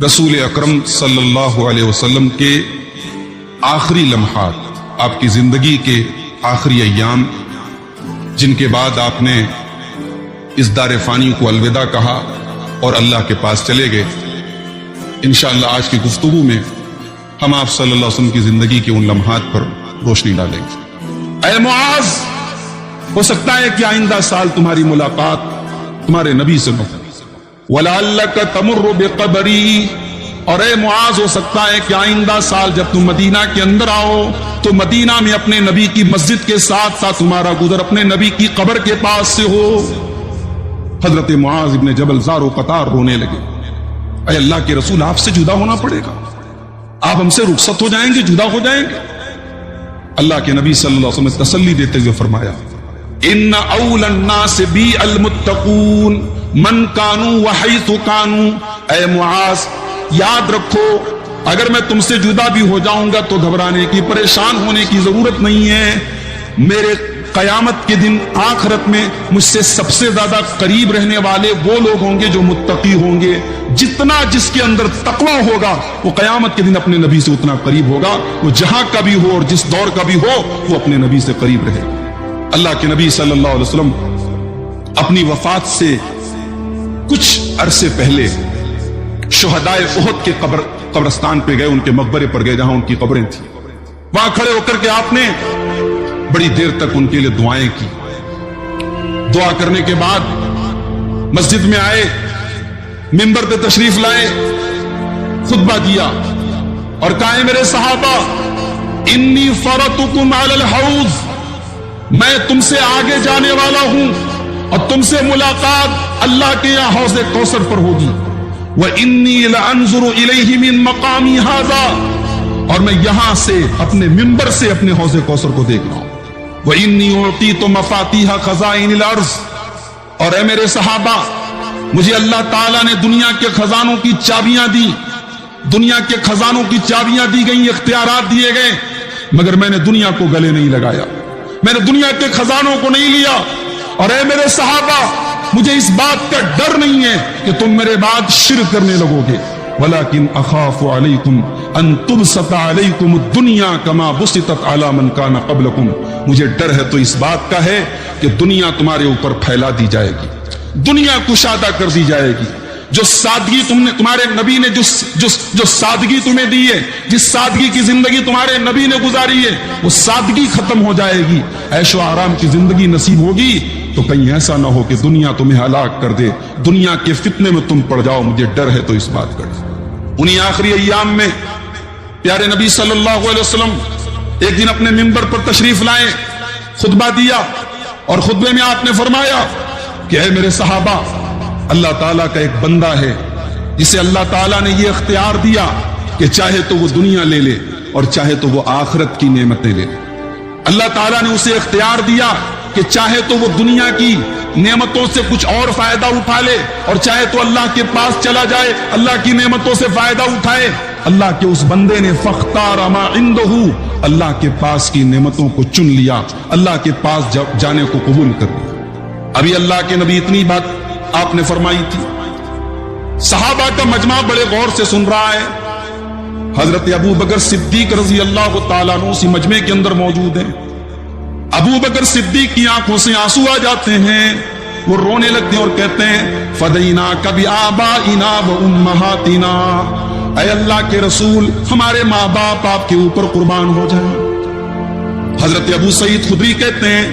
رسول اکرم صلی اللہ علیہ وسلم کے آخری لمحات، آپ کی زندگی کے آخری ایام، جن کے بعد آپ نے اس دار فانی کو الوداع کہا اور اللہ کے پاس چلے گئے، انشاءاللہ آج کی گفتگو میں ہم آپ صلی اللہ علیہ وسلم کی زندگی کے ان لمحات پر روشنی ڈالیں گے۔ اے معاذ، ہو سکتا ہے کہ آئندہ سال تمہاری ملاقات تمہارے نبی سے نہ ہو، وَلَعَلَّكَ تَمُرُّ بِقَبْرِي، اور اے معاذ ہو سکتا ہے کہ آئندہ سال جب تم مدینہ کے اندر آؤ تو مدینہ میں اپنے نبی کی مسجد کے ساتھ ساتھ تمہارا گزر اپنے نبی کی قبر کے پاس سے ہو۔ حضرت معاذ ابن جبل زار و قطار رونے لگے، اے اللہ کے رسول، آپ سے جدا ہونا پڑے گا، آپ ہم سے رخصت ہو جائیں گے، جدا ہو جائیں گے۔ اللہ کے نبی صلی اللہ علیہ وسلم نے تسلی دیتے ہوئے فرمایا، ان اول الناس بی المتقون من کانوا وحیث کانوا، اے معاذ یاد رکھو، اگر میں تم سے جدا بھی ہو جاؤں گا تو گھبرانے کی، پریشان ہونے کی ضرورت نہیں ہے۔ میرے قیامت کے دن آخرت میں مجھ سے سب سے زیادہ قریب رہنے والے وہ لوگ ہوں گے جو متقی ہوں گے۔ جتنا جس کے اندر تقوی ہوگا وہ قیامت کے دن اپنے نبی سے اتنا قریب ہوگا، وہ جہاں کا بھی ہو اور جس دور کا بھی ہو وہ اپنے نبی سے قریب رہے۔ اللہ کے نبی صلی اللہ علیہ وسلم اپنی وفات سے کچھ عرصے پہلے شہدائے احد کے قبرستان پہ گئے، ان کے مقبرے پر گئے جہاں ان کی قبریں تھیں۔ وہاں کھڑے ہو کر کے آپ نے بڑی دیر تک ان کے لیے دعائیں کی۔ دعا کرنے کے بعد مسجد میں آئے، منبر پہ تشریف لائے، خطبہ دیا اور کہا، میرے صحابہ، انی فرطکم علی الحوض، میں تم سے آگے جانے والا ہوں اور تم سے ملاقات اللہ کے یہاں حوض کوثر پر ہوگی۔ وَإِنِّي لَأَنظُرُ إِلَيْهِ مِن مَقَامِ هَذَا، اور میں یہاں سے اپنے منبر سے اپنے حوض کوثر کو دیکھ رہا ہوں۔ وَإِنِّي أُعْطِيتُ مَفَاتِيحَ خَزَائِنِ الْأَرْضِ، اور اے میرے صحابہ، مجھے اللہ تعالیٰ نے دنیا کے خزانوں کی چابیاں دی، دنیا کے خزانوں کی چابیاں دی گئیں، اختیارات دیے گئے، مگر میں نے دنیا کو گلے نہیں لگایا، میں نے دنیا کے خزانوں کو نہیں لیا۔ اور اے میرے صحابہ، مجھے اس بات کا ڈر نہیں ہے کہ تم میرے بعد شرک کرنے لگو گے، ولیکن اخاف علیکم ان تبسط علیکم الدنیا کما بسطت علی من کان قبلکم، مجھے ڈر ہے تو اس بات کا ہے کہ دنیا تمہارے اوپر پھیلا دی جائے گی، دنیا کشادہ کر دی جائے گی۔ جو سادگی تمہارے نبی نے جو سادگی تمہیں دی ہے، جس سادگی کی زندگی تمہارے نبی نے گزاری ہے، وہ سادگی ختم ہو جائے گی، عیش و آرام کی زندگی نصیب ہوگی، تو کہیں ایسا نہ ہو کہ دنیا تمہیں ہلاک کر دے، دنیا کے فتنے میں تم پڑ جاؤ، مجھے ڈر ہے تو اس بات کا۔ انہی آخری ایام میں پیارے نبی صلی اللہ علیہ وسلم ایک دن اپنے منبر پر تشریف لائے، خطبہ دیا، اور خطبے میں آپ نے فرمایا کہ اے میرے صحابہ، اللہ تعالیٰ کا ایک بندہ ہے جسے اللہ تعالیٰ نے یہ اختیار دیا کہ چاہے تو وہ دنیا لے لے اور چاہے تو وہ آخرت کی نعمتیں لے لے۔ اللہ تعالیٰ نے اسے اختیار دیا کہ چاہے تو وہ دنیا کی نعمتوں سے کچھ اور فائدہ اٹھا لے اور چاہے تو اللہ کے پاس چلا جائے، اللہ کی نعمتوں سے فائدہ اٹھائے۔ اللہ کے اس بندے نے فاختار ما عنده، اللہ کے پاس کی نعمتوں کو چن لیا، اللہ کے پاس جانے کو قبول کر لیا۔ ابھی اللہ کے نبی اتنی بات آپ نے فرمائی تھی، صحابہ کا مجمع بڑے غور سے سن رہا ہے، حضرت ابو بکر صدیق رضی اللہ تعالیٰ عنہ اسی مجمع کے اندر موجود ہیں۔ ابو بکر صدیق کی آنکھوں سے آنسو آ جاتے ہیں، وہ رونے لگتے ہیں اور کہتے ہیں، فدیناک بآبائنا وامہاتنا، اے اللہ کے رسول، ہمارے ماں باپ آپ کے اوپر قربان ہو جائیں۔ حضرت ابو سعید خدری کہتے ہیں،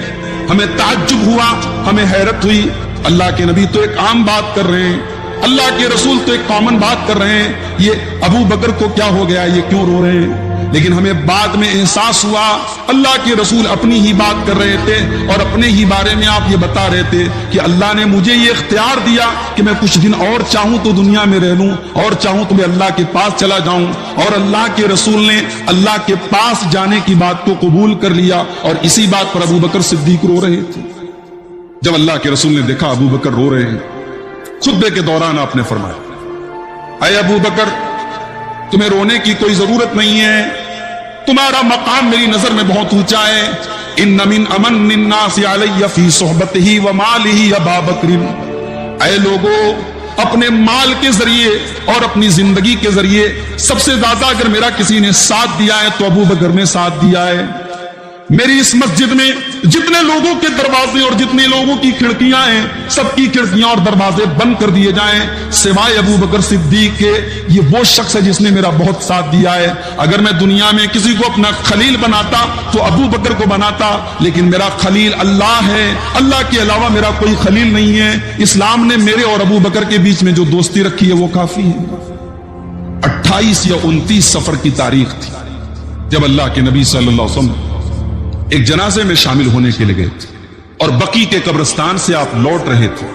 ہمیں تعجب ہوا، ہمیں حیرت ہوئی، اللہ کے نبی تو ایک عام بات کر رہے ہیں، اللہ کے رسول تو ایک کامن بات کر رہے ہیں، یہ ابو بکر کو کیا ہو گیا، یہ کیوں رو رہے ہیں؟ لیکن ہمیں بعد میں احساس ہوا اللہ کے رسول اپنی ہی بات کر رہے تھے اور اپنے ہی بارے میں آپ یہ بتا رہے تھے کہ اللہ نے مجھے یہ اختیار دیا کہ میں کچھ دن اور چاہوں تو دنیا میں رہ لوں اور چاہوں تو میں اللہ کے پاس چلا جاؤں، اور اللہ کے رسول نے اللہ کے پاس جانے کی بات کو قبول کر لیا، اور اسی بات پر ابو بکر صدیق رو رہے تھے۔ جب اللہ کے رسول نے دیکھا ابو بکر رو رہے ہیں، خطبے کے دوران آپ نے فرمایا، اے ابو بکر، تمہیں رونے کی کوئی ضرورت نہیں ہے، تمہارا مقام میری نظر میں بہت اونچا ہے۔ ان من امن الناس علی فی صحبتہ ومالہ ابا بکر، اے لوگو، اپنے مال کے ذریعے اور اپنی زندگی کے ذریعے سب سے زیادہ اگر میرا کسی نے ساتھ دیا ہے تو ابو بکر نے ساتھ دیا ہے. میری اس مسجد میں جتنے لوگوں کے دروازے اور جتنے لوگوں کی کھڑکیاں ہیں سب کی کھڑکیاں اور دروازے بند کر دیے جائیں سوائے ابو بکر صدیق کے. یہ وہ شخص ہے جس نے میرا بہت ساتھ دیا ہے. اگر میں دنیا میں کسی کو اپنا خلیل بناتا تو ابو بکر کو بناتا, لیکن میرا خلیل اللہ ہے, اللہ کے علاوہ میرا کوئی خلیل نہیں ہے. اسلام نے میرے اور ابو بکر کے بیچ میں جو دوستی رکھی ہے وہ کافی ہے. 28 یا 29 سفر کی تاریخ تھی جب اللہ کے نبی صلی اللہ علیہ وسلم ایک جنازے میں شامل ہونے کے لیے گئے تھے اور بقی کے قبرستان سے آپ لوٹ رہے تھے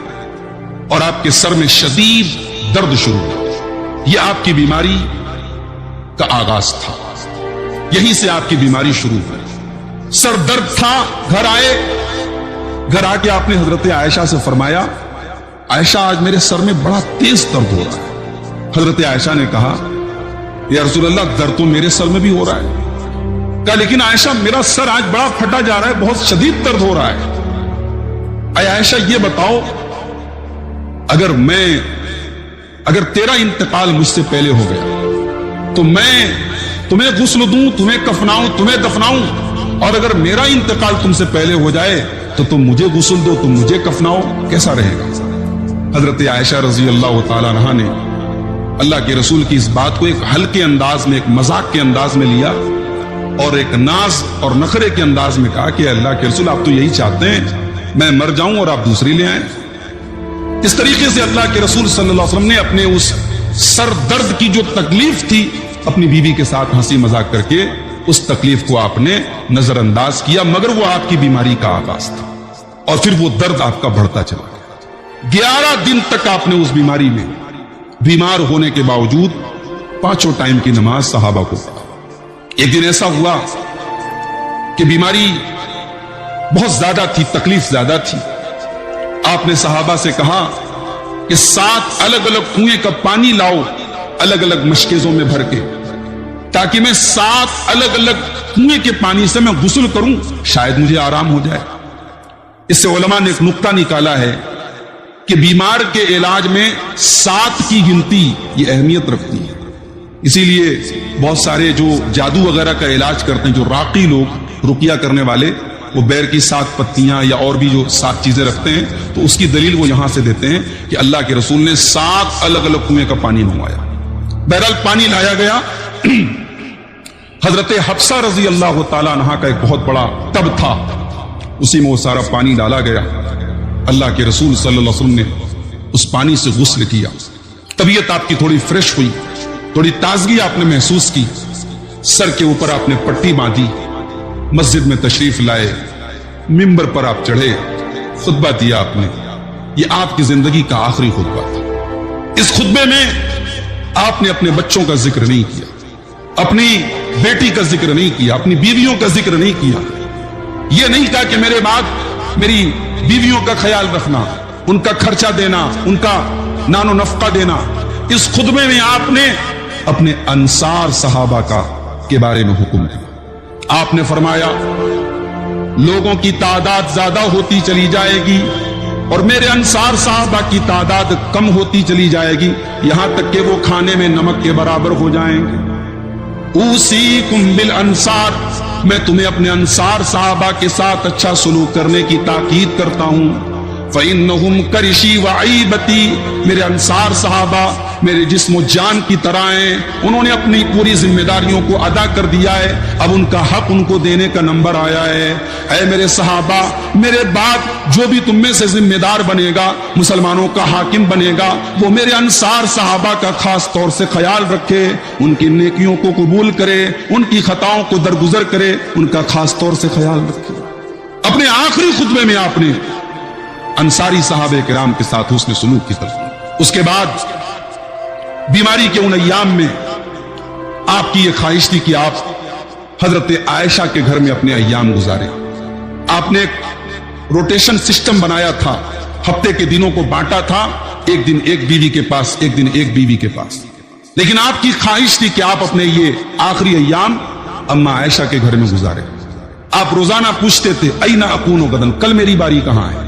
اور آپ کے سر میں شدید درد شروع ہوا. یہ آپ کی بیماری کا آغاز تھا, یہیں سے آپ کی بیماری شروع ہوئی. سر درد تھا. گھر آ کے آپ نے حضرت عائشہ سے فرمایا, عائشہ آج میرے سر میں بڑا تیز درد ہو رہا ہے. حضرت عائشہ نے کہا, یا رسول اللہ درد تو میرے سر میں بھی ہو رہا ہے. کہا لیکن عائشہ میرا سر آج بڑا پھٹا جا رہا ہے, بہت شدید درد ہو رہا ہے. اے عائشہ یہ بتاؤ, اگر تیرا انتقال مجھ سے پہلے ہو گیا تو میں تمہیں غسل دوں, تمہیں کفناؤں, تمہیں دفناؤں, اور اگر میرا انتقال تم سے پہلے ہو جائے تو تم مجھے غسل دو, تم مجھے کفناؤ, کیسا رہے گا؟ حضرت عائشہ رضی اللہ تعالی عنہا نے اللہ کے رسول کی اس بات کو ایک ہلکے انداز میں, ایک مذاق کے انداز میں لیا اور ایک ناز اور نخرے کے انداز میں کہا کہ اللہ کے رسول آپ تو یہی چاہتے ہیں میں مر جاؤں اور آپ دوسری لے آئیں. اس طریقے سے اللہ کے رسول صلی اللہ علیہ وسلم نے اپنے اس سر درد کی جو تکلیف تھی اپنی بیوی کے ساتھ ہنسی مذاق کر کے اس تکلیف کو آپ نے نظر انداز کیا, مگر وہ آپ کی بیماری کا آغاز تھا اور پھر وہ درد آپ کا بڑھتا چلا گیا. 11 دن تک آپ نے اس بیماری میں بیمار ہونے کے باوجود 5 ٹائم کی نماز صحابہ کو پڑھا. ایک دن ایسا ہوا کہ بیماری بہت زیادہ تھی, تکلیف زیادہ تھی. آپ نے صحابہ سے کہا کہ 7 الگ الگ کنویں کا پانی لاؤ الگ الگ مشکیزوں میں بھر کے, تاکہ میں 7 الگ الگ کنویں کے پانی سے میں غسل کروں, شاید مجھے آرام ہو جائے. اس سے علماء نے ایک نقطہ نکالا ہے کہ بیمار کے علاج میں 7 کی گنتی یہ اہمیت رکھتی ہے. اسی لیے بہت سارے جو جادو وغیرہ کا علاج کرتے ہیں, جو راقی لوگ رقیہ کرنے والے, وہ بیر کی 7 پتیاں یا اور بھی جو 7 چیزیں رکھتے ہیں, تو اس کی دلیل وہ یہاں سے دیتے ہیں کہ اللہ کے رسول نے 7 الگ الگ کنویں کا پانی منگوایا. بہرحال پانی لایا گیا. حضرت حفصہ رضی اللہ تعالی عنہا کا ایک بہت بڑا ٹب تھا, اسی میں وہ سارا پانی ڈالا گیا. اللہ کے رسول صلی اللہ علیہ وسلم نے اس پانی سے غسل کیا. طبیعت آپ کی تھوڑی فریش ہوئی, تھوڑی تازگی آپ نے محسوس کی. سر کے اوپر آپ نے پٹی باندھی, مسجد میں تشریف لائے, ممبر پر آپ چڑھے, خطبہ دیا آپ نے. یہ آپ کی زندگی کا آخری خطبہ تھا. اس خطبے میں آپ نے اپنے بچوں کا ذکر نہیں کیا, اپنی بیٹی کا ذکر نہیں کیا, اپنی بیویوں کا ذکر نہیں کیا. یہ نہیں کہا کہ میرے بعد میری بیویوں کا خیال رکھنا, ان کا خرچہ دینا, ان کا نان و نفقہ دینا. اس خطبے میں آپ نے اپنے انصار صحابہ کے بارے میں حکم دیا. آپ نے فرمایا لوگوں کی تعداد زیادہ ہوتی چلی جائے گی اور میرے انصار صحابہ کی تعداد کم ہوتی چلی جائے گی, یہاں تک کہ وہ کھانے میں نمک کے برابر ہو جائیں گے. اوصیکم بالانصار, میں تمہیں اپنے انصار صحابہ کے ساتھ اچھا سلوک کرنے کی تاکید کرتا ہوں. فَإِنَّهُمْ كَرِشِي وَعِيبَتِي, میرے انصار صحابہ میرے جسم و جان کی طرح ہیں, انہوں نے اپنی پوری ذمہ داریوں کو ادا کر دیا ہے, اب ان کا حق ان کو دینے کا نمبر آیا ہے. اے میرے صحابہ, میرے بعد جو بھی تم میں سے ذمہ دار بنے گا, مسلمانوں کا حاکم بنے گا, وہ میرے انصار صحابہ کا خاص طور سے خیال رکھے, ان کی نیکیوں کو قبول کرے, ان کی خطاؤں کو درگزر کرے, ان کا خاص طور سے خیال رکھے. اپنے آخری خطبے میں آپ نے انصاری صحابہ کرام کے ساتھ حسن سلوک کی طرف. اس کے بعد بیماری کے ان ایام میں آپ کی یہ خواہش تھی کہ آپ حضرت عائشہ کے گھر میں اپنے ایام گزارے. آپ نے ایک روٹیشن سسٹم بنایا تھا, ہفتے کے دنوں کو بانٹا تھا, ایک دن ایک بیوی کے پاس, ایک دن ایک بیوی کے پاس. لیکن آپ کی خواہش تھی کہ آپ اپنے یہ آخری ایام اما عائشہ کے گھر میں گزارے. آپ روزانہ پوچھتے تھے اینا اکون غدن, کل میری باری کہاں ہے,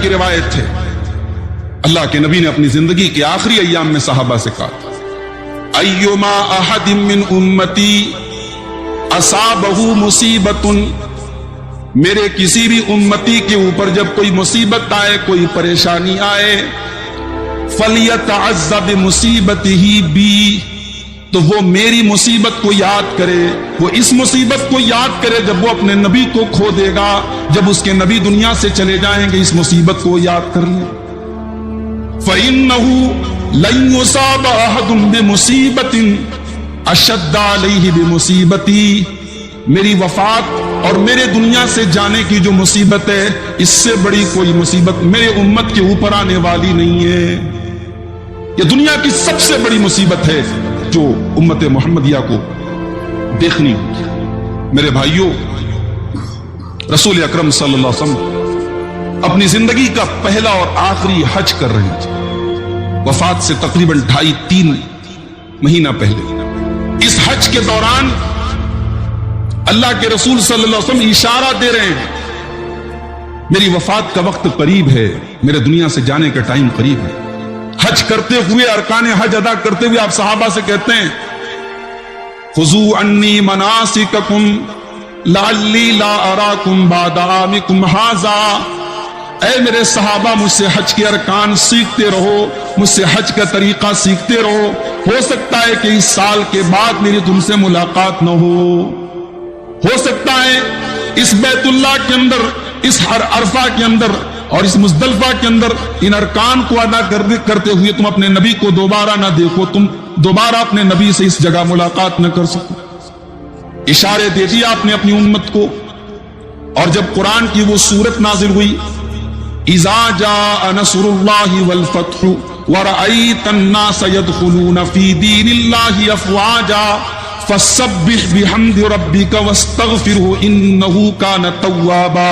کی روایت ہے، اللہ کے نبی نے اپنی زندگی کے آخری ایام میں صحابہ سے کہا تھا، ایما احد من امتی اصابہ مصیبت، میرے کسی بھی امتی کے اوپر جب کوئی مصیبت آئے، کوئی پریشانی آئے، فلیتعزّ بمصیبتہ بی، تو وہ میری مصیبت کو یاد کرے، وہ اس مصیبت کو یاد کرے جب وہ اپنے نبی کو کھو دے گا، جب اس کے نبی دنیا سے چلے جائیں گے، اس مصیبت کو یاد کر لیں۔ فَإِنَّهُ لَن يُصَابَ أَحَدٌ بِمُصِيبَةٍ أَشَدَّ عَلَيْهِ بِمُصِيبَتِي، میری وفات اور میرے دنیا سے جانے کی جو مصیبت ہے، اس سے بڑی کوئی مصیبت میرے امت کے اوپر آنے والی نہیں ہے۔ یہ دنیا کی سب سے بڑی مصیبت ہے جو امت محمدیہ کو دیکھنی ہوگی۔ میرے بھائیوں، رسول اکرم صلی اللہ علیہ وسلم اپنی زندگی کا پہلا اور آخری حج کر رہے تھے، وفات سے تقریباً 2.5-3 مہینہ پہلے۔ اس حج کے دوران اللہ کے رسول صلی اللہ علیہ وسلم اشارہ دے رہے ہیں، میری وفات کا وقت قریب ہے، میرے دنیا سے جانے کا ٹائم قریب ہے۔ حج کرتے ہوئے، ارکان حج ادا کرتے ہوئے آپ صحابہ سے کہتے ہیں، خذوا عنی مناسککم لعلی لا اراکم بعد عامکم ھذا، اے میرے صحابہ مجھ سے حج کے ارکان سیکھتے رہو، مجھ سے حج کا طریقہ سیکھتے رہو، ہو سکتا ہے کہ اس سال کے بعد میری تم سے ملاقات نہ ہو سکتا ہے اس بیت اللہ کے اندر، اس عرفہ کے اندر اور اس مزدلفہ کے اندر ان ارکان کو ادا کرتے ہوئے تم اپنے نبی کو دوبارہ نہ دیکھو، تم دوبارہ اپنے نبی سے اس جگہ ملاقات نہ کر سکو۔ اشارے دے دیا آپ نے اپنی امت کو، اور جب قرآن کی وہ سورت نازل ہوئی، اذا جاء نصر اللہ والفتح ورأیت الناس يدخلون فی دین اللہ افواجا فسبح بحمد ربک واستغفرہ انہ کان توابا،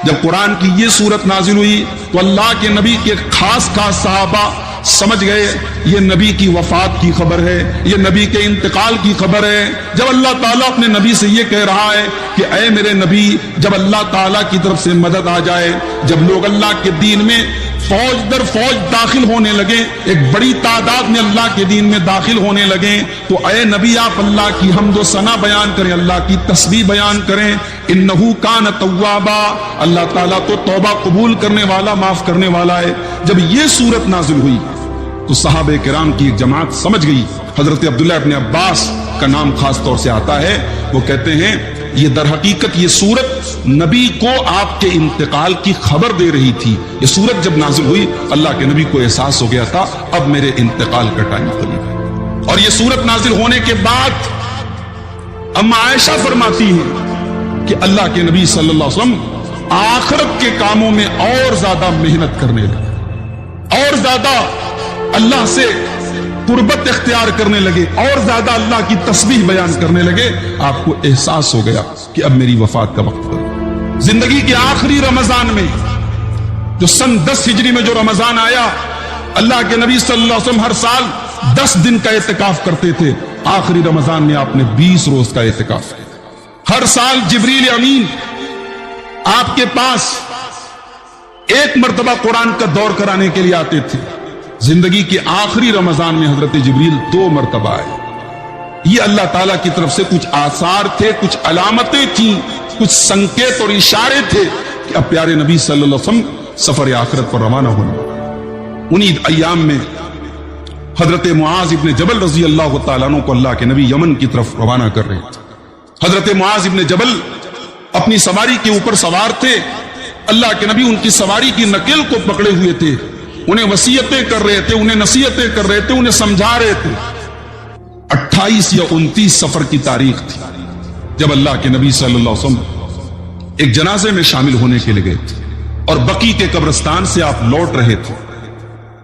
جب قرآن کی یہ سورت نازل ہوئی تو اللہ کے نبی کے خاص صحابہ سمجھ گئے یہ نبی کی وفات کی خبر ہے، یہ نبی کے انتقال کی خبر ہے۔ جب اللہ تعالیٰ اپنے نبی سے یہ کہہ رہا ہے کہ اے میرے نبی، جب اللہ تعالیٰ کی طرف سے مدد آ جائے، جب لوگ اللہ کے دین میں فوج در فوج داخل ہونے لگے، ایک بڑی تعداد میں اللہ کے دین میں داخل ہونے لگے، تو اے نبی آپ اللہ کی حمد و ثنا بیان کریں، اللہ کی تسبیح بیان کریں، انہو کان توابا، اللہ تعالیٰ تو توبہ قبول کرنے والا، معاف کرنے والا ہے۔ جب یہ سورت نازل ہوئی تو صحابہ کرام کی ایک جماعت سمجھ گئی۔ حضرت عبداللہ ابن عباس کا نام خاص طور سے آتا ہے، وہ کہتے ہیں یہ در حقیقت یہ سورت نبی کو آپ کے انتقال کی خبر دے رہی تھی۔ یہ سورت جب نازل ہوئی اللہ کے نبی کو احساس ہو گیا تھا اب میرے انتقال کا ٹائم قریب ہے۔ اور یہ سورت نازل ہونے کے بعد اما عائشہ فرماتی ہیں کہ اللہ کے نبی صلی اللہ علیہ وسلم آخرت کے کاموں میں اور زیادہ محنت کرنے لگے، اور زیادہ اللہ سے قربت اختیار کرنے لگے، اور زیادہ اللہ کی تسبیح بیان کرنے لگے۔ آپ کو احساس ہو گیا کہ اب میری وفات کا وقت ہے۔ زندگی کے آخری رمضان میں، جو سن 10 ہجری میں جو رمضان آیا، اللہ کے نبی صلی اللہ علیہ وسلم ہر سال 10 دن کا اعتکاف کرتے تھے، آخری رمضان میں آپ نے 20 روز کا اعتکاف کیا۔ ہر سال جبریل امین آپ کے پاس ایک مرتبہ قرآن کا دور کرانے کے لیے آتے تھے، زندگی کے آخری رمضان میں حضرت جبریل 2 مرتبہ آئے۔ یہ اللہ تعالیٰ کی طرف سے کچھ آثار تھے، کچھ علامتیں تھیں، کچھ سنکیت اور اشارے تھے کہ اب پیارے نبی صلی اللہ علیہ وسلم سفر آخرت پر روانہ ہونے۔ انہی ایام میں حضرت معاذ ابن جبل رضی اللہ تعالیٰ عنہ کو اللہ کے نبی یمن کی طرف روانہ کر رہے تھے۔ حضرت معاذ ابن جبل اپنی سواری کے اوپر سوار تھے، اللہ کے نبی ان کی سواری کی نکیل کو پکڑے ہوئے تھے، انہیں وصیتیں کر رہے تھے، انہیں نصیحتیں کر رہے تھے، انہیں سمجھا رہے تھے۔ 28 یا 29 سفر کی تاریخ تھی جب اللہ کے نبی صلی اللہ علیہ وسلم ایک جنازے میں شامل ہونے کے لیے گئے تھے، اور بقی کے قبرستان سے آپ لوٹ رہے تھے،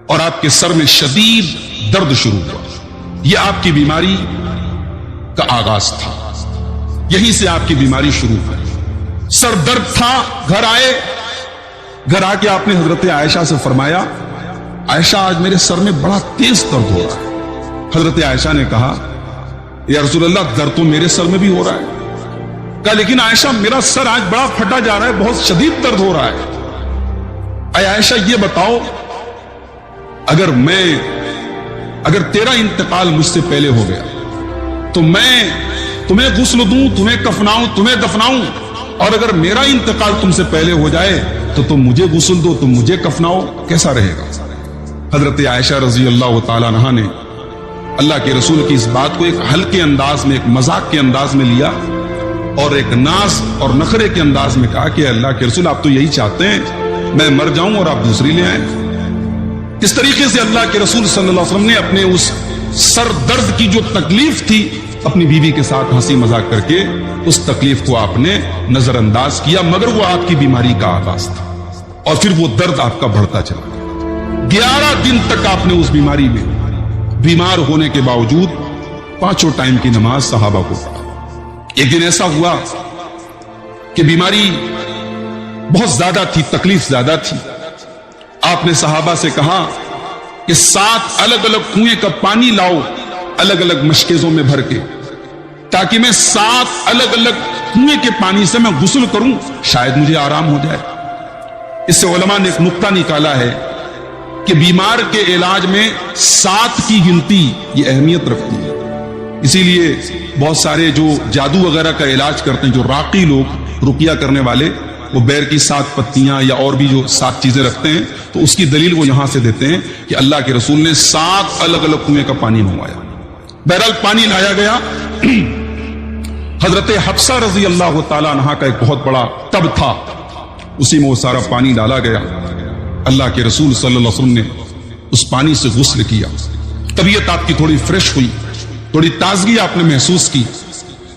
اور آپ کے سر میں شدید درد شروع ہوا۔ یہ آپ کی بیماری کا آغاز تھا، یہیں سے آپ کی بیماری شروع ہوئی۔ سر درد تھا، گھر آئے، گھر آ کے آپ نے حضرت عائشہ سے فرمایا عائشہ آج میرے سر میں بڑا تیز درد ہو رہا ہے۔ حضرت عائشہ نے کہا یا رسول اللہ درد تو میرے سر میں بھی ہو رہا ہے۔ کہا لیکن عائشہ میرا سر آج بڑا پھٹا جا رہا ہے، بہت شدید درد ہو رہا ہے۔ اے عائشہ یہ بتاؤ اگر تیرا انتقال مجھ سے پہلے ہو گیا تو میں تمہیں غسل دوں، تمہیں کفناؤں، تمہیں دفناؤں، اور اگر میرا انتقال تم سے پہلے ہو جائے تو تم مجھے غسل دو، تم مجھے کفناؤ، کیسا رہے گا؟ حضرت عائشہ رضی اللہ تعالی عنہا نے اللہ کے رسول کی اس بات کو ایک ہلکے انداز میں، ایک مذاق کے انداز میں لیا اور ایک ناز اور نخرے کے انداز میں کہا کہ اللہ کے رسول آپ تو یہی چاہتے ہیں میں مر جاؤں اور آپ دوسری لے آئیں۔ اس طریقے سے اللہ کے رسول صلی اللہ علیہ وسلم نے اپنے اس سر درد کی جو تکلیف تھی اپنی بیوی کے ساتھ ہنسی مذاق کر کے اس تکلیف کو آپ نے نظر انداز کیا، مگر وہ آپ کی بیماری کا آغاز تھا اور پھر وہ درد آپ کا بڑھتا چلا۔ 11 دن تک آپ نے اس بیماری میں بیمار ہونے کے باوجود 5 ٹائم کی نماز صحابہ کو پڑھا۔ ایک دن ایسا ہوا کہ بیماری بہت زیادہ تھی، تکلیف زیادہ تھی۔ آپ نے صحابہ سے کہا کہ 7 الگ الگ کنویں کا پانی لاؤ الگ الگ مشکیزوں میں بھر کے، تاکہ میں 7 الگ الگ کنویں کے پانی سے میں غسل کروں، شاید مجھے آرام ہو جائے۔ اس سے علماء نے ایک نقطہ نکالا ہے کہ بیمار کے علاج میں 7 کی گنتی یہ اہمیت رکھتی ہے۔ اسی لیے بہت سارے جو جادو وغیرہ کا علاج کرتے ہیں، جو راقی لوگ، رقیہ کرنے والے، وہ بیر کی 7 پتیاں یا اور بھی جو 7 چیزیں رکھتے ہیں، تو اس کی دلیل وہ یہاں سے دیتے ہیں کہ اللہ کے رسول نے 7 الگ الگ کنویں کا پانی منگوایا۔ بہرحال پانی لایا گیا۔ حضرت حفصہ رضی اللہ تعالی عنہا کا ایک بہت بڑا ٹب تھا، اسی میں وہ سارا پانی ڈالا گیا۔ اللہ کے رسول صلی اللہ علیہ وسلم نے اس پانی سے غسل کیا، طبیعت آپ کی تھوڑی فریش ہوئی، تھوڑی تازگی آپ نے محسوس کی۔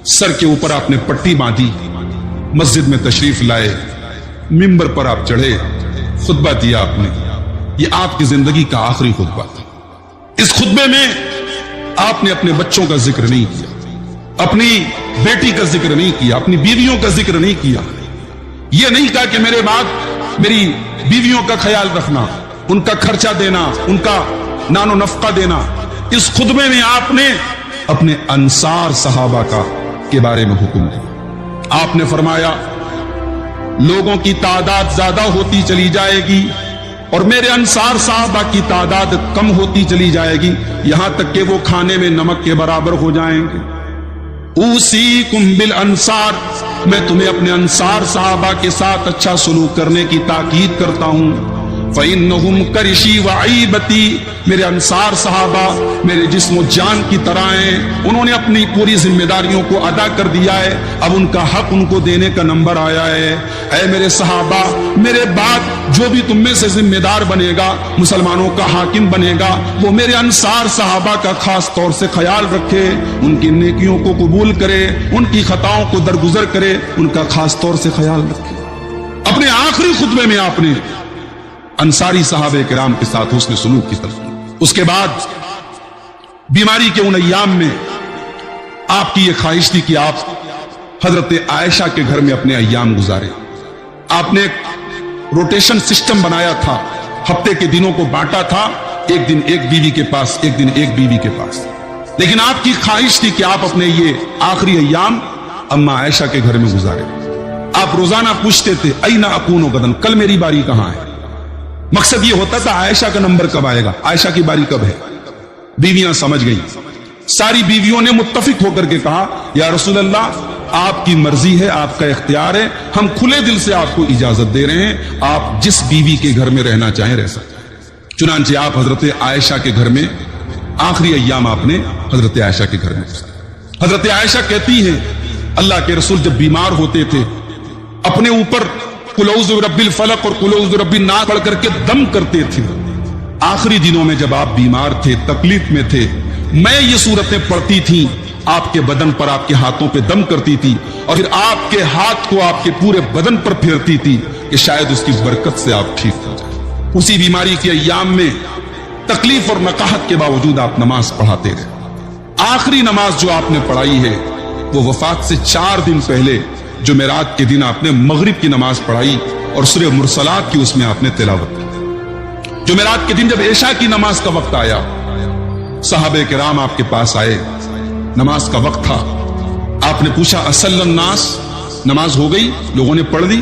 سر کے اوپر آپ نے پٹی باندھی، مسجد میں تشریف لائے، ممبر پر آپ چڑھے، خطبہ دیا آپ نے۔ یہ آپ کی زندگی کا آخری خطبہ تھا۔ اس خطبے میں آپ نے اپنے بچوں کا ذکر نہیں کیا، اپنی بیٹی کا ذکر نہیں کیا، اپنی بیویوں کا ذکر نہیں کیا۔ یہ نہیں کہا کہ میرے بعد میری بیویوں کا خیال رکھنا، ان کا خرچہ دینا، ان کا نان و نفقہ دینا۔ اس خطبے میں آپ نے اپنے انصار صحابہ کے بارے میں حکم دیا۔ آپ نے فرمایا لوگوں کی تعداد زیادہ ہوتی چلی جائے گی اور میرے انصار صحابہ کی تعداد کم ہوتی چلی جائے گی، یہاں تک کہ وہ کھانے میں نمک کے برابر ہو جائیں گے۔ اوصیکم بالانصار، میں تمہیں اپنے انصار صحابہ کے ساتھ اچھا سلوک کرنے کی تاکید کرتا ہوں۔ فَإِنَّهُمْ كَرِشِي وَعِيبَتِي، میرے انصار صحابہ میرے جسم و جان کی طرح ہیں، انہوں نے اپنی پوری ذمہ داریوں کو ادا کر دیا ہے، اب ان کا حق ان کو دینے کا نمبر آیا ہے۔ اے میرے صحابہ، میرے بعد جو بھی تم میں سے ذمہ دار بنے گا، مسلمانوں کا حاکم بنے گا، وہ میرے انصار صحابہ کا خاص طور سے خیال رکھے، ان کی نیکیوں کو قبول کرے، ان کی خطاؤں کو درگزر کرے، ان کا خاص طور سے خیال رکھے۔ اپنے آخری خطبے میں آپ نے انصاری صحابہ کرام کے ساتھ حسن سلوک کی تلقین۔ اس کے بعد بیماری کے ان ایام میں آپ کی یہ خواہش تھی کہ آپ حضرت عائشہ کے گھر میں اپنے ایام گزارے۔ آپ نے ایک روٹیشن سسٹم بنایا تھا، ہفتے کے دنوں کو بانٹا تھا، ایک دن ایک بیوی کے پاس، ایک دن ایک بیوی کے پاس۔ لیکن آپ کی خواہش تھی کہ آپ اپنے یہ آخری ایام اما عائشہ کے گھر میں گزارے۔ آپ روزانہ پوچھتے تھے اینا اکون غدن، کل میری باری کہاں ہے؟ مقصد یہ ہوتا تھا عائشہ کا نمبر کب آئے گا، عائشہ کی باری کب ہے۔ بیویاں سمجھ گئیں، ساری بیویوں نے متفق ہو کر کے کہا یا رسول اللہ آپ کی مرضی ہے، آپ کا اختیار ہے، ہم کھلے دل سے آپ کو اجازت دے رہے ہیں، آپ جس بیوی کے گھر میں رہنا چاہیں رہ سکتے ہیں۔ چنانچہ آپ حضرت عائشہ کے گھر میں آخری ایام آپ نے حضرت عائشہ کے گھر میں گزارے۔ حضرت عائشہ کہتی ہیں اللہ کے رسول جب بیمار ہوتے تھے اپنے اوپر قل اعوذ برب الفلق اور قل اعوذ برب الناس پڑھ کر کے دم کرتے تھے۔ آخری دنوں میں جب آپ بیمار تھے، تکلیف میں تھے، میں یہ صورتیں پڑھتی تھی، آپ کے بدن پر، آپ کے ہاتھوں پہ دم کرتی تھی اور پھر آپ کے ہاتھ کو آپ کے پورے بدن پر پھیرتی تھی کہ شاید اس کی برکت سے آپ ٹھیک ہو جائیں۔ اسی بیماری کے ایام میں تکلیف اور نقاہت کے باوجود آپ نماز پڑھاتے رہے۔ آخری نماز جو آپ نے پڑھائی ہے وہ وفات سے 4 دن پہلے جمعرات کے دن آپ نے مغرب کی نماز پڑھائی اور سورہ مرسلات کی اس میں آپ نے تلاوت کی۔ جمعرات کے دن جب عشاء کی نماز کا وقت آیا، صحابہ کرام آپ کے پاس آئے، نماز کا وقت تھا، آپ نے پوچھا اصل الناس، نماز ہو گئی، لوگوں نے پڑھ دی؟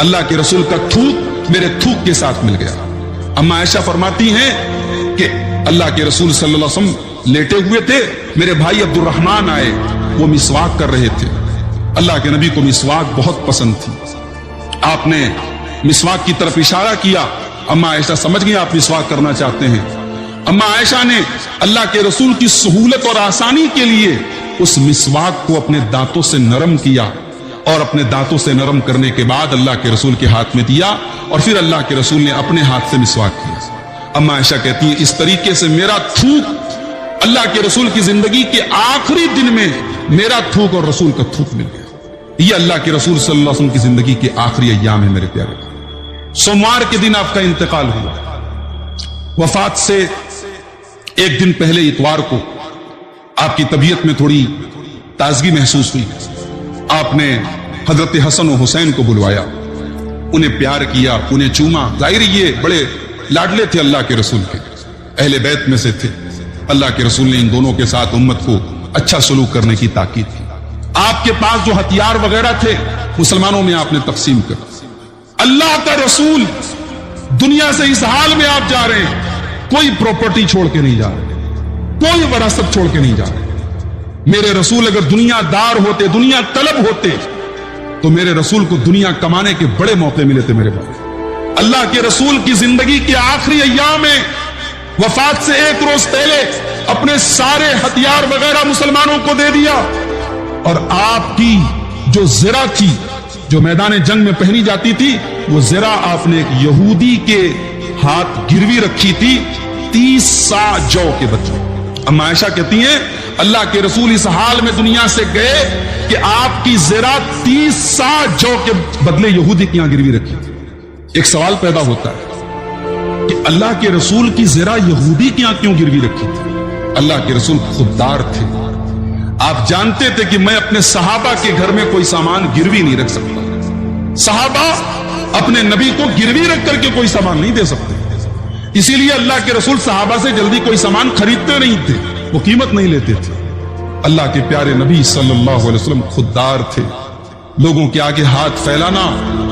اللہ کے رسول کا تھوک میرے تھوک کے ساتھ مل گیا۔ اما عائشہ فرماتی ہیں کہ اللہ کے رسول صلی اللہ علیہ وسلم لیٹے ہوئے تھے، میرے بھائی عبد الرحمن آئے، وہ مسواک کر رہے تھے۔ اللہ کے نبی کو مسواک بہت پسند تھی، آپ نے مسواک کی طرف اشارہ کیا، اما عائشہ سمجھ گئی آپ مسواک کرنا چاہتے ہیں۔ اما عائشہ نے اللہ کے رسول کی سہولت اور آسانی کے لیے اس مسواک کو اپنے دانتوں سے نرم کیا، اور اپنے دانتوں سے نرم کرنے کے بعد اللہ کے رسول کے ہاتھ میں دیا، اور پھر اللہ کے رسول نے اپنے ہاتھ سے مسواک کیا۔ اما عائشہ کہتی ہیں اس طریقے سے میرا تھوک اللہ کے رسول کی زندگی کے آخری دن میں میرا تھوک اور رسول کا تھوک مل گیا۔ یہ اللہ کے رسول صلی اللہ علیہ وسلم کی زندگی کے آخری ایام ہیں میرے پیارے۔ سوموار کے دن آپ کا انتقال ہوا، وفات سے ایک دن پہلے اتوار کو آپ کی طبیعت میں تھوڑی تازگی محسوس ہوئی، آپ نے حضرت حسن و حسین کو بلوایا، انہیں پیار کیا، انہیں چوما۔ ظاہر یہ بڑے لاڈلے تھے اللہ کے رسول کے، اہل بیت میں سے تھے۔ اللہ کے رسول نے ان دونوں کے ساتھ امت کو اچھا سلوک کرنے کی تاکید کی۔ آپ کے پاس جو ہتھیار وغیرہ تھے مسلمانوں میں آپ نے تقسیم کر۔ اللہ کا رسول دنیا سے اس حال میں آپ جا رہے ہیں، کوئی پراپرٹی چھوڑ کے نہیں جا رہے، کوئی وراثت چھوڑ کے نہیں جا رہے۔ میرے رسول اگر دنیا دار ہوتے، دنیا طلب ہوتے، تو میرے رسول کو دنیا کمانے کے بڑے موقع ملے تھے میرے بھائی۔ اللہ کے رسول کی زندگی کے آخری ایام میں وفات سے ایک روز پہلے اپنے سارے ہتھیار وغیرہ مسلمانوں کو دے دیا، اور آپ کی جو زرہ تھی جو میدان جنگ میں پہنی جاتی تھی، وہ زرہ آپ نے ایک یہودی کے ہاتھ گروی رکھی تھی 30 سا جو کے بدلے۔ اما عائشہ کہتی ہیں اللہ کے رسول اس حال میں دنیا سے گئے کہ آپ کی زرہ 30 سا جو کے بدلے یہودی کی یہاں گروی رکھی تھی۔ ایک سوال پیدا ہوتا ہے کہ اللہ کے رسول کی زرہ یہودی کی یہاں کیوں گروی رکھی تھی؟ اللہ کے رسول خوددار تھے، آپ جانتے تھے کہ میں اپنے صحابہ کے گھر میں کوئی سامان گروی نہیں رکھ سکتا۔ صحابہ اپنے نبی کو گروی رکھ کر کے کوئی سامان نہیں دے سکتے، اسی لیے اللہ کے رسول صحابہ سے جلدی کوئی سامان خریدتے نہیں تھے، وہ قیمت نہیں لیتے تھے۔ اللہ کے پیارے نبی صلی اللہ علیہ وسلم خوددار تھے، لوگوں کے آگے ہاتھ پھیلانا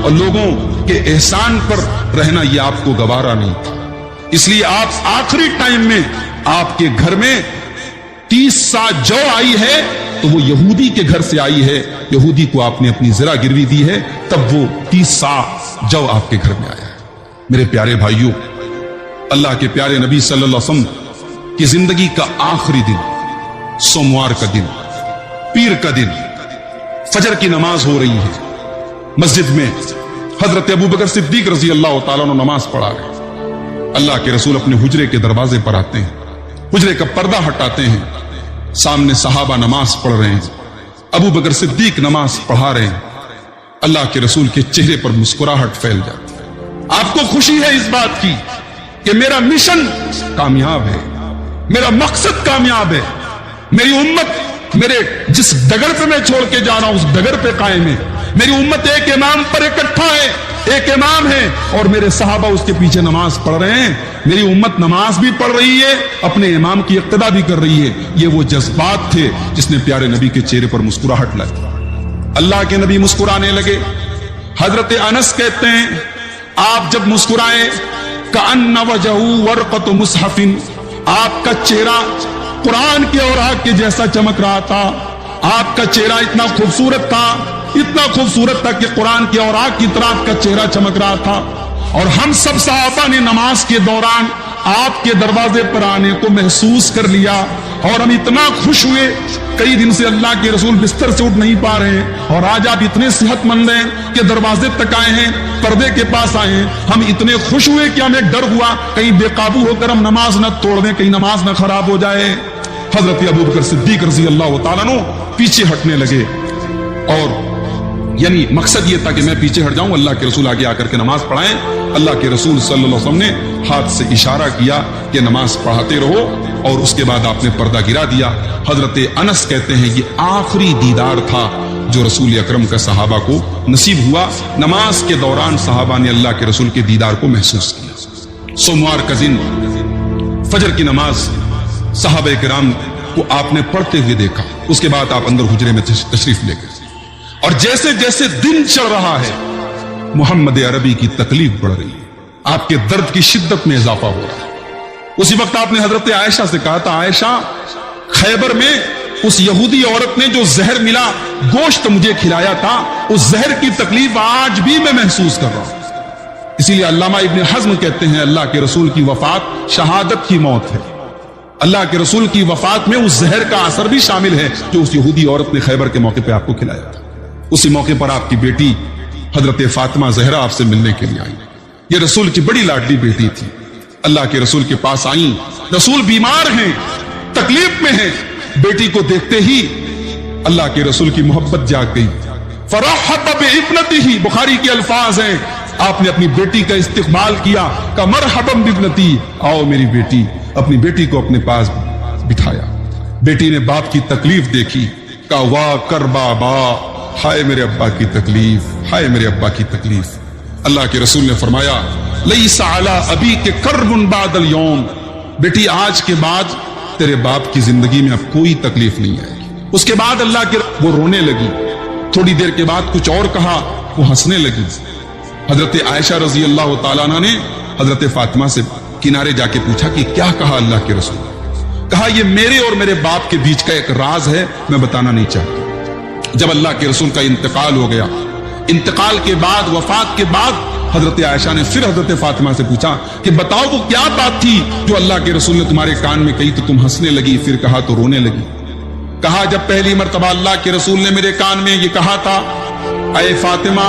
اور لوگوں کے احسان پر رہنا یہ آپ کو گوارا نہیں تھا، اس لیے آپ آخری ٹائم میں آپ کے گھر میں 30 سا جو آئی ہے تو وہ یہودی کے گھر سے آئی ہے، یہودی کو آپ نے اپنی زرہ گروی دی ہے، تب وہ 30 سا جو آپ کے گھر میں آیا ہے۔ میرے پیارے بھائیوں، اللہ کے پیارے نبی صلی اللہ علیہ وسلم کی زندگی کا آخری دن، سوموار کا دن، پیر کا دن، فجر کی نماز ہو رہی ہے، مسجد میں حضرت ابوبکر صدیق رضی اللہ تعالیٰ عنہ نماز پڑھا رہے ہیں۔ اللہ کے رسول اپنے حجرے کے دروازے پر آتے ہیں، حجرے کا پردہ ہٹاتے ہیں، سامنے صحابہ نماز پڑھ رہے ہیں، ابوبکر صدیق نماز پڑھا رہے ہیں۔ اللہ کے رسول کے چہرے پر مسکراہٹ پھیل جاتی ہے، آپ کو خوشی ہے اس بات کی کہ میرا مشن کامیاب ہے، میرا مقصد کامیاب ہے، میری امت میرے جس ڈگر پہ میں چھوڑ کے جا رہا ہوں اس ڈگر پہ قائم ہے، میری امت ایک امام پر اکٹھا ہے، ایک امام ہے اور میرے صحابہ اس کے پیچھے نماز پڑھ رہے ہیں، میری امت نماز بھی پڑھ رہی ہے، اپنے امام کی اقتدا بھی کر رہی ہے۔ یہ وہ جذبات تھے جس نے پیارے نبی کے چہرے پر مسکراہٹ لائی۔ اللہ کے نبی مسکرانے لگے۔ حضرت انس کہتے ہیں آپ جب مسکرائے کأن وجهه ورقۃ مصحف، آپ کا چہرہ قرآن کے اوراق کے جیسا چمک رہا تھا، آپ کا چہرہ اتنا خوبصورت تھا، اتنا خوبصورت تھا کہ قرآن کے اوراق کی طرح آپ کا چہرہ چمک رہا تھا، اور ہم سب صحابہ نے نماز کے دوران آپ کے دروازے پر آنے کو محسوس کر لیا، اور ہم اتنا خوش ہوئے، کئی دن سے اللہ کے رسول بستر سے اٹھ نہیں پا رہے ہیں، اور آج آپ اتنے صحت مند ہیں کہ دروازے تک آئے ہیں، پردے کے پاس آئے ہیں، ہم اتنے خوش ہوئے کہ ہمیں ڈر ہوا کہیں بے قابو ہو کر ہم نماز نہ توڑ دیں، کہیں نماز نہ خراب ہو جائے۔ حضرت ابوبکر صدیق رضی اللہ تعالیٰ عنہ پیچھے ہٹنے لگے، اور یعنی مقصد یہ تھا کہ میں پیچھے ہٹ جاؤں، اللہ کے رسول آگے آ کر کے نماز پڑھائیں۔ اللہ کے رسول صلی اللہ علیہ وسلم نے ہاتھ سے اشارہ کیا کہ نماز پڑھاتے رہو، اور اس کے بعد آپ نے پردہ گرا دیا۔ حضرت انس کہتے ہیں یہ آخری دیدار تھا جو رسول اکرم کا صحابہ کو نصیب ہوا۔ نماز کے دوران صحابہ نے اللہ کے رسول کے دیدار کو محسوس کیا۔ سوموار کا دن فجر کی نماز صحابہ کرام کو آپ نے پڑھتے ہوئے دیکھا، اس کے بعد آپ اندر حجرے میں تشریف لے گئے، اور جیسے جیسے دن چڑھ رہا ہے محمد عربی کی تکلیف بڑھ رہی ہے، آپ کے درد کی شدت میں اضافہ ہو رہا ہے۔ اسی وقت آپ نے حضرت عائشہ سے کہا تھا، عائشہ خیبر میں اس یہودی عورت نے جو زہر ملا گوشت مجھے کھلایا تھا، اس زہر کی تکلیف آج بھی میں محسوس کر رہا ہوں۔ اسی لیے علامہ ابن حزم کہتے ہیں اللہ کے رسول کی وفات شہادت کی موت ہے۔ اللہ کے رسول کی وفات میں اس زہر کا اثر بھی شامل ہے جو اس یہودی عورت نے خیبر کے موقع پہ آپ کو کھلایا تھا۔ اسی موقع پر آپ کی بیٹی حضرت فاطمہ زہرا آپ سے ملنے کے لیے آئی۔ یہ رسول کی بڑی لاڈلی بیٹی تھی، اللہ کے رسول کے پاس آئیں، رسول بیمار ہیں، تکلیف میں ہیں، بیٹی کو دیکھتے ہی اللہ کے رسول کی محبت جاگ گئی۔ فرحب بابنتہ، بخاری کے الفاظ ہیں، آپ نے اپنی بیٹی کا استقبال کیا، کہ مرحبا بابنتی، آؤ میری بیٹی، اپنی بیٹی کو اپنے پاس بٹھایا۔ بیٹی نے باپ کی تکلیف دیکھی، کہا واہ کر بابا، ہائے میرے ابا کی تکلیف، ہائے میرے ابا کی تکلیف۔ اللہ کے رسول نے فرمایا لیس علی ابیک کرب بعد اليوم، بیٹی آج کے بعد تیرے باپ کی زندگی میں اب کوئی تکلیف نہیں آئے گی۔ اس کے بعد اللہ کے وہ رونے لگی، تھوڑی دیر کے بعد کچھ اور کہا، وہ ہنسنے لگی۔ حضرت عائشہ رضی اللہ تعالیٰ عنہ نے حضرت فاطمہ سے کنارے جا کے پوچھا کہ کیا کہا اللہ کے رسول؟ کہا یہ میرے اور میرے باپ کے بیچ کا ایک راز ہے، میں بتانا نہیں چاہتا۔ جب اللہ کے رسول کا انتقال ہو گیا، انتقال کے بعد، وفات کے بعد، حضرت عائشہ نے پھر حضرت فاطمہ سے پوچھا کہ بتاؤ وہ کیا بات تھی جو اللہ کے رسول نے تمہارے کان میں کہی تو تم ہنسنے لگی، پھر کہا تو رونے لگی؟ کہا جب پہلی مرتبہ اللہ کے رسول نے میرے کان میں یہ کہا تھا، اے فاطمہ،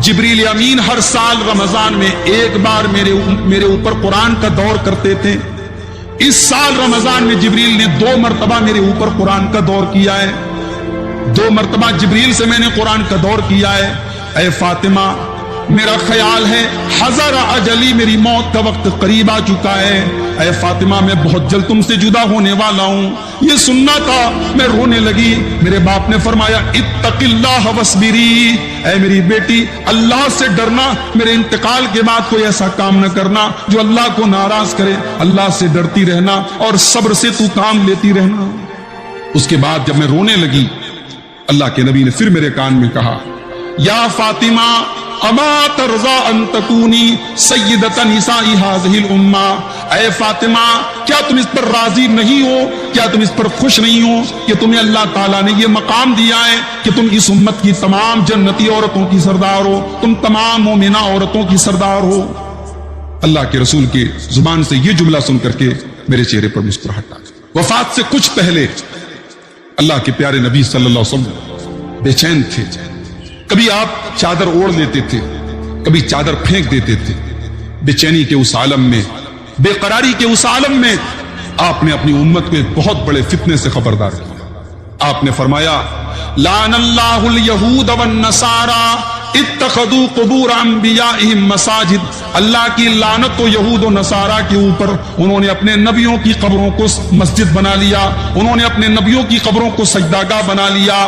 جبریل امین ہر سال رمضان میں ایک بار میرے اوپر قرآن کا دور کرتے تھے، اس سال رمضان میں جبریل نے 2 مرتبہ میرے اوپر قرآن کا دور کیا ہے، 2 مرتبہ جبریل سے میں نے قرآن کا دور کیا ہے۔ اے فاطمہ، میرا خیال ہے حضر اجلی، میری موت کا وقت قریب آ چکا ہے، اے فاطمہ میں بہت جلد تم سے جدا ہونے والا ہوں۔ یہ سننا تھا، میں رونے لگی۔ میرے باپ نے فرمایا اتق اللہ واصبری، اے میری بیٹی اللہ سے ڈرنا، میرے انتقال کے بعد کوئی ایسا کام نہ کرنا جو اللہ کو ناراض کرے، اللہ سے ڈرتی رہنا اور صبر سے تو کام لیتی رہنا۔ اس کے بعد جب میں رونے لگی، اللہ کے نبی نے پھر میرے کان میں کہا، یا فاطمہ اما ترضى ان تکونی سیدۃ نساء هذه الامہ، اے فاطمہ کیا تم اس پر راضی نہیں ہو، کیا تم اس پر خوش نہیں ہو کہ تمہیں اللہ تعالیٰ نے یہ مقام دیا ہے کہ تم اس امت کی تمام جنتی عورتوں کی سردار ہو، تم تمام مومنہ عورتوں کی سردار ہو۔ اللہ کے رسول کے زبان سے یہ جملہ سن کر کے میرے چہرے پر مسکراہٹ آ گئی۔ وفات سے کچھ پہلے اللہ کے پیارے نبی صلی اللہ علیہ وسلم بے چین تھے، کبھی آپ چادر اوڑھ لیتے تھے، کبھی چادر پھینک دیتے تھے۔ بے چینی کے اس عالم میں، بے قراری کے اس عالم میں آپ نے اپنی امت کو ایک بہت بڑے فتنے سے خبردار کیا۔ آپ نے فرمایا لعن اللہ الیہود والنصارى اتخذوا قبور انبیائہم مساجد، اللہ کی لعنت و یہود و نصارہ کے اوپر، انہوں نے اپنے نبیوں کی قبروں کو مسجد بنا لیا، انہوں نے اپنے نبیوں کی قبروں کو سجدہ گاہ بنا لیا۔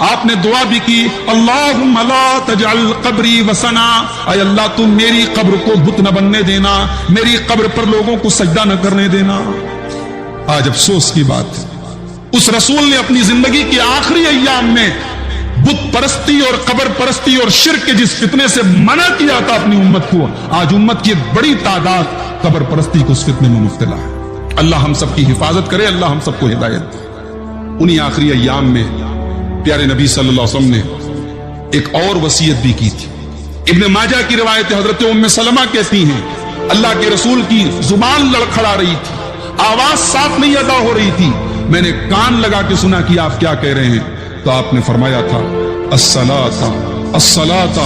آپ نے دعا بھی کی اللہم لا تجعل قبری وثنا، اے اللہ تم میری قبر کو بت نہ بننے دینا، میری قبر پر لوگوں کو سجدہ نہ کرنے دینا۔ آج افسوس کی بات ہے، اس رسول نے اپنی زندگی کے آخری ایام میں بت پرستی اور قبر پرستی اور شرک کے جس فتنے سے منع کیا تھا اپنی امت کو، آج امت کی ایک بڑی تعداد قبر پرستی کو اس فتنے میں مبتلا ہے۔ اللہ ہم سب کی حفاظت کرے، اللہ ہم سب کو ہدایت دے۔ انہی آخری ایام میں پیارے نبی صلی اللہ علیہ وسلم نے ایک اور وصیت بھی کی تھی۔ ابن ماجہ کی روایت حضرت ام سلمہ کہتی ہیں اللہ کے رسول کی زبان لڑکھڑا رہی تھی، آواز صاف نہیں ادا ہو رہی تھی، میں نے کان لگا کے سنا کہ آپ کیا کہہ رہے ہیں، تو آپ نے فرمایا تھا الصلاۃ الصلاۃ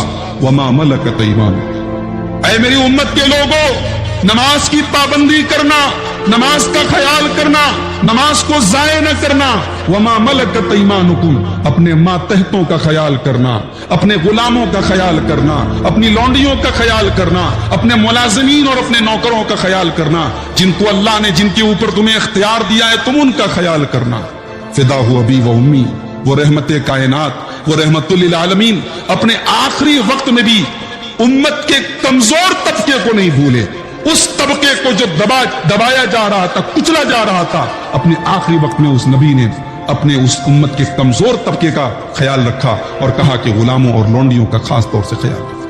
وما ملکت ایمانکم، اے میری امت کے لوگوں نماز کی پابندی کرنا، نماز کا خیال کرنا، نماز کو ضائع نہ کرنا، وما ملکت ایمانکم، اپنے ماتحتوں کا خیال کرنا، اپنے غلاموں کا خیال کرنا، اپنی لونڈیوں کا خیال کرنا، اپنے ملازمین اور اپنے نوکروں کا خیال کرنا، جن کو اللہ نے جن کے اوپر تمہیں اختیار دیا ہے تم ان کا خیال کرنا۔ فداہ ابی و امی، وہ رحمت کائنات، وہ رحمت للعالمین، اپنے آخری وقت میں بھی امت کے کمزور طبقے کو نہیں بھولے، اس طبقے کو جو دبایا جا رہا تھا، کچلا جا رہا تھا، اپنے آخری وقت میں اس نبی نے اپنے اس امت کے کمزور طبقے کا خیال رکھا اور کہا کہ غلاموں اور لونڈیوں کا خاص طور سے خیال رکھا۔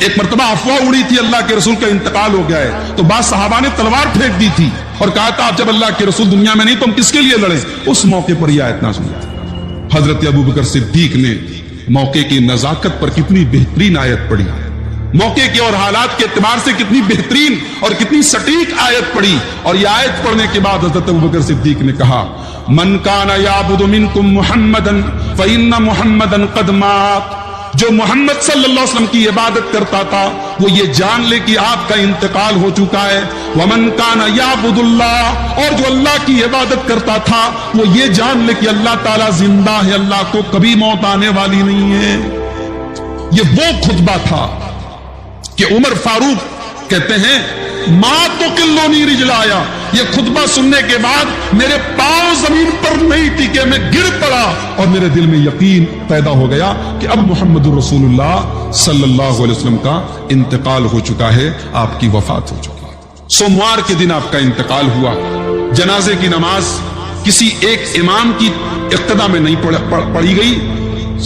ایک مرتبہ افواہ اڑی تھی اللہ کے رسول کا انتقال ہو گیا ہے، تو بعض صحابہ نے تلوار پھینک دی تھی اور کہا تھا اب جب اللہ کے رسول دنیا میں نہیں تو ہم کس کے لیے لڑیں؟ اس موقع پر یہ آیت نازل ہوئی۔ حضرت ابوبکر صدیق نے موقع کی نزاکت پر کتنی بہترین آیت پڑھی، موقع کے اور حالات کے اعتبار سے کتنی بہترین اور کتنی سٹیک آیت پڑھی، اور یہ آیت پڑھنے کے بعد حضرت ابوبکر صدیق نے کہا من کان یعبد منکم محمدا فإن محمدا قد مات، جو محمد صلی اللہ علیہ وسلم کی عبادت کرتا تھا وہ یہ جان لے کہ آپ کا انتقال ہو چکا ہے، ومن کان یعبد اللہ، اور جو اللہ کی عبادت کرتا تھا وہ یہ جان لے کہ اللہ تعالیٰ زندہ ہے، اللہ کو کبھی موت آنے والی نہیں ہے۔ یہ وہ خطبہ تھا کہ عمر فاروق کہتے ہیں ماں تو قلونی رجلایا، یہ خطبہ سننے کے بعد میرے پاؤں زمین پر نہیں ٹکے، میں گر پڑا اور میرے دل میں یقین پیدا ہو گیا کہ اب محمد رسول اللہ صلی اللہ علیہ وسلم کا انتقال ہو چکا ہے، آپ کی وفات ہو چکی ہے۔ سوموار کے دن آپ کا انتقال ہوا، جنازے کی نماز کسی ایک امام کی اقتدا میں نہیں پڑھی گئی،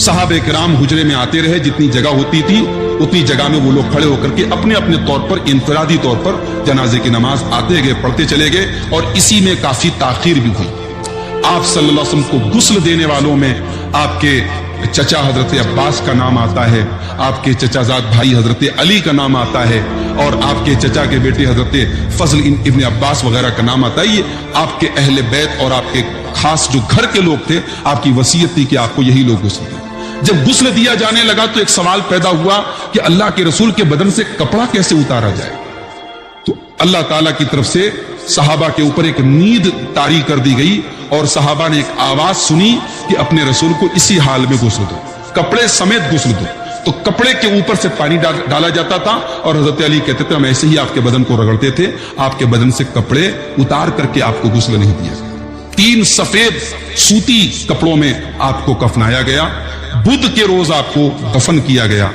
صحابہ کرام حجرے میں آتے رہے، جتنی جگہ ہوتی تھی اتنی جگہ میں وہ لوگ کھڑے ہو کر کے اپنے اپنے طور پر انفرادی طور پر جنازے کی نماز آتے گئے، پڑھتے چلے گئے، اور اسی میں کافی تاخیر بھی ہوئی۔ آپ صلی اللہ علیہ وسلم کو غسل دینے والوں میں آپ کے چچا حضرت عباس کا نام آتا ہے، آپ کے چچا زاد بھائی حضرت علی کا نام آتا ہے، اور آپ کے چچا کے بیٹے حضرت فضل ابن عباس وغیرہ کا نام آتا ہے۔ یہ آپ کے اہل بیت اور آپ کے خاص جو گھر کے لوگ تھے، آپ کی وصیت تھی کہ آپ کو یہی لوگ غسل دیں۔ جب غسل دیا جانے لگا تو ایک سوال پیدا ہوا کہ اللہ کے رسول کے بدن سے کپڑا کیسے اتارا جائے؟ تو اللہ تعالیٰ کی طرف سے صحابہ کے اوپر ایک نیند طاری کر دی گئی، اور صحابہ نے ایک آواز سنی کہ اپنے رسول کو اسی حال میں غسل دو، کپڑے سمیت غسل دو۔ تو کپڑے کے اوپر سے پانی ڈالا جاتا تھا، اور حضرت علی کہتے تھے ہم ایسے ہی آپ کے بدن کو رگڑتے تھے، آپ کے بدن سے کپڑے اتار کر کے آپ کو غسل نہیں دیا گیا۔ 3 سفید سوتی کپڑوں میں آپ کو کفنایا گیا، بدھ کے روز آپ کو دفن کیا گیا۔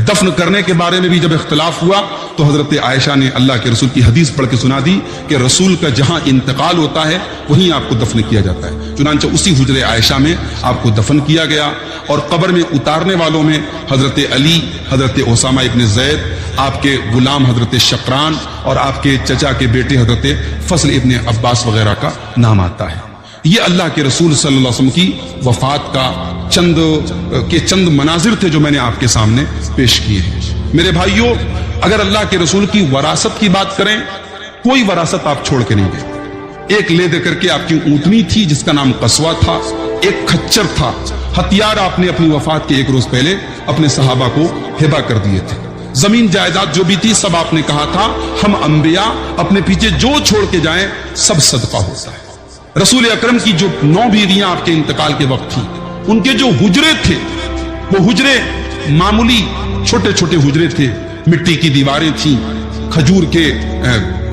دفن کرنے کے بارے میں بھی جب اختلاف ہوا تو حضرت عائشہ نے اللہ کے رسول کی حدیث پڑھ کے سنا دی کہ رسول کا جہاں انتقال ہوتا ہے وہیں آپ کو دفن کیا جاتا ہے، چنانچہ اسی حجرے عائشہ میں آپ کو دفن کیا گیا۔ اور قبر میں اتارنے والوں میں حضرت علی، حضرت اسامہ ابن زید، آپ کے غلام حضرت شقران، اور آپ کے چچا کے بیٹے حضرت فضل ابن عباس وغیرہ کا نام آتا ہے۔ یہ اللہ کے رسول صلی اللہ علیہ وسلم کی وفات کا چند مناظر تھے جو میں نے آپ کے سامنے پیش کیے ہیں۔ میرے بھائیوں، اگر اللہ کے رسول کی وراثت کی بات کریں، کوئی وراثت آپ چھوڑ کے نہیں گئے۔ ایک لے دے کر کے آپ کی اونٹنی تھی جس کا نام قصوہ تھا، ایک کھچر تھا، ہتھیار آپ نے اپنی وفات کے 1 روز پہلے اپنے صحابہ کو ہبہ کر دیے تھے۔ زمین جائیداد جو بھی تھی سب آپ نے کہا تھا ہم انبیاء اپنے پیچھے جو چھوڑ کے جائیں سب صدقہ ہوتا ہے۔ رسول اکرم کی جو 9 بیویاں آپ کے انتقال کے وقت تھیں، ان کے جو حجرے تھے وہ حجرے معمولی چھوٹے چھوٹے حجرے تھے، مٹی کی دیواریں تھیں، کھجور کے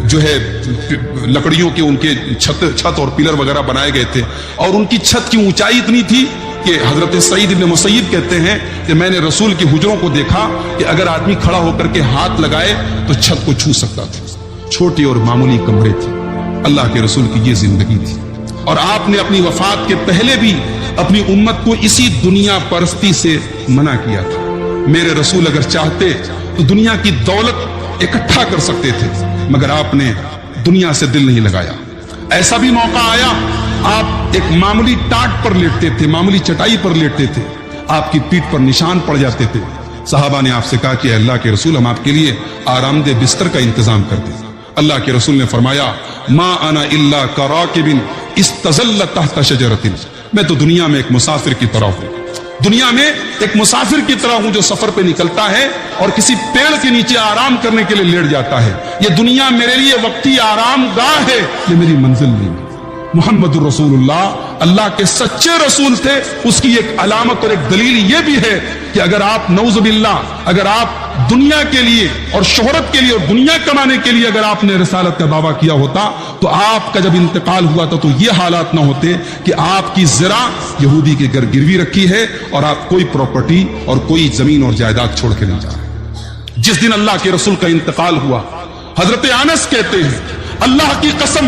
جو ہے لکڑیوں کے ان کے چھت اور پلر وغیرہ بنائے گئے تھے، اور ان کی چھت کی اونچائی اتنی تھی کہ حضرت سعید ابن مسیب کہتے ہیں کہ میں نے رسول کے حجروں کو دیکھا کہ اگر آدمی کھڑا ہو کر کے ہاتھ لگائے تو چھت کو چھو سکتا تھا۔ چھوٹی اور معمولی کمرے تھے۔ اللہ کے رسول کی یہ زندگی تھی، اور آپ نے اپنی وفات کے پہلے بھی اپنی امت کو اسی دنیا پرستی سے منع کیا تھا۔ میرے رسول اگر چاہتے تو دنیا کی دولت اکٹھا کر سکتے تھے، مگر آپ نے دنیا سے دل نہیں لگایا۔ ایسا بھی موقع آیا آپ ایک معمولی ٹاٹ پر لیٹتے تھے، معمولی چٹائی پر لیٹتے تھے، آپ کی پیٹھ پر نشان پڑ جاتے تھے۔ صحابہ نے آپ سے کہا کہ اللہ کے رسول ہم آپ کے لیے آرام دہ بستر کا انتظام کر دیں۔ اللہ کے رسول نے فرمایا ما انا الا کراکب استظل تحت شجرۃ، میں تو دنیا میں ایک مسافر کی طرح ہوں، دنیا میں ایک مسافر کی طرح ہوں جو سفر پہ نکلتا ہے اور کسی پیڑ کے نیچے آرام کرنے کے لیے لیٹ جاتا ہے۔ یہ دنیا میرے لیے وقتی آرام گاہ ہے، یہ میری منزل نہیں۔ محمد الرسول اللہ کے سچے رسول تھے، اس کی ایک علامت اور ایک دلیل یہ بھی ہے کہ اگر آپ نعوذ باللہ اگر آپ دنیا کے لیے اور شہرت کے لیے اور دنیا کمانے کے لیے اگر آپ نے رسالت کا دعویٰ کیا ہوتا تو آپ کا جب انتقال ہوا تھا تو یہ حالات نہ ہوتے کہ آپ کی زرع یہودی کے گھر گروی رکھی ہے اور آپ کوئی پراپرٹی اور کوئی زمین اور جائیداد چھوڑ کے نہیں جا رہے۔ جس دن اللہ کے رسول کا انتقال ہوا، حضرت انس کہتے ہیں اللہ کی قسم